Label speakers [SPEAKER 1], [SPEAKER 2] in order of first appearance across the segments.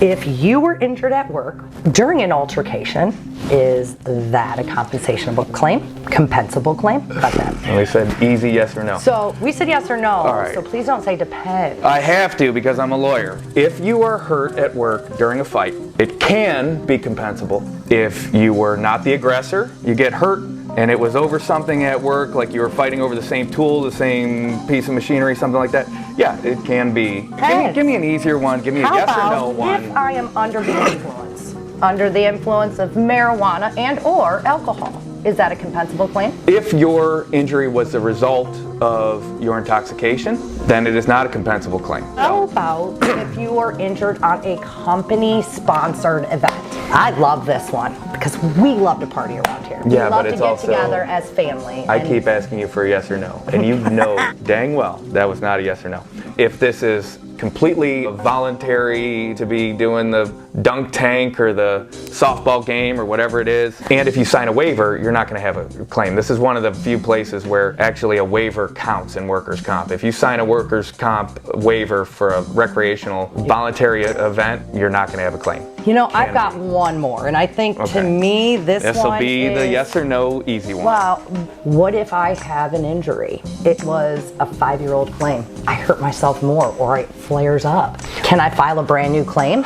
[SPEAKER 1] If you were injured at work during an altercation, is that a compensable claim? Compensable claim? Got that.
[SPEAKER 2] And we said easy yes or no.
[SPEAKER 1] So we said yes or no,
[SPEAKER 2] All right.
[SPEAKER 1] so please don't say depends.
[SPEAKER 2] I have to because I'm a lawyer. If you are hurt at work during a fight, it can be compensable. If you were not the aggressor, you get hurt and it was over something at work, like you were fighting over the same tool, the same piece of machinery, something like that, yeah, it can be.
[SPEAKER 1] Hey.
[SPEAKER 2] Give me an easier one. Give me a
[SPEAKER 1] How
[SPEAKER 2] yes or
[SPEAKER 1] about
[SPEAKER 2] no one.
[SPEAKER 1] if I am under the influence? Under the influence of marijuana and or alcohol. Is that a compensable claim?
[SPEAKER 2] If your injury was the result of your intoxication, then it is not a compensable claim.
[SPEAKER 1] How about if you were injured on a company-sponsored event? I love this one because we love to party around here. We
[SPEAKER 2] Yeah,
[SPEAKER 1] love
[SPEAKER 2] but
[SPEAKER 1] to
[SPEAKER 2] it's
[SPEAKER 1] get
[SPEAKER 2] also-
[SPEAKER 1] together as family.
[SPEAKER 2] I
[SPEAKER 1] and-
[SPEAKER 2] keep asking you for a yes or no, and you know dang well that was not a yes or no. If this is completely voluntary to be doing the dunk tank or the softball game or whatever it is, and if you sign a waiver, you're not going to have a claim. This is one of the few places where actually a waiver counts in workers' comp. If you sign a workers' comp waiver for a recreational voluntary event, you're not going to have a claim.
[SPEAKER 1] You know, I've
[SPEAKER 2] Can
[SPEAKER 1] got
[SPEAKER 2] be.
[SPEAKER 1] one more, and I think to
[SPEAKER 2] Okay.
[SPEAKER 1] me this
[SPEAKER 2] This will
[SPEAKER 1] one
[SPEAKER 2] be
[SPEAKER 1] is,
[SPEAKER 2] the yes or no easy one.
[SPEAKER 1] Well, what if I have an injury? It was a 5-year-old claim. I hurt myself more, or it flares up. Can I file a brand new claim?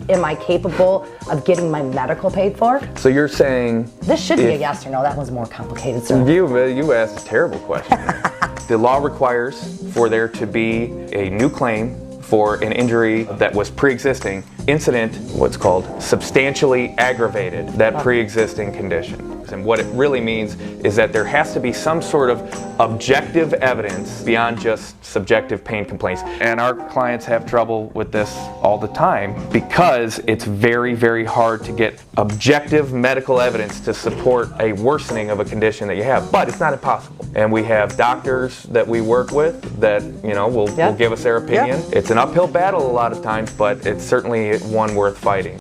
[SPEAKER 1] Am I capable of getting my medical paid for?
[SPEAKER 2] So you're saying
[SPEAKER 1] This should be a
[SPEAKER 2] If-
[SPEAKER 1] yes or no. That one's more complicated, sir.
[SPEAKER 2] you asked a terrible question. The law requires for there to be a new claim for an injury that was pre-existing incident, what's called substantially aggravated that pre-existing condition. And what it really means is that there has to be some sort of objective evidence beyond just subjective pain complaints. And our clients have trouble with this all the time because it's very, very hard to get objective medical evidence to support a worsening of a condition that you have. But it's not impossible. And we have doctors that we work with that, will
[SPEAKER 1] Yeah.
[SPEAKER 2] give us their opinion.
[SPEAKER 1] Yeah.
[SPEAKER 2] It's an uphill battle a lot of times, but it's certainly one worth fighting.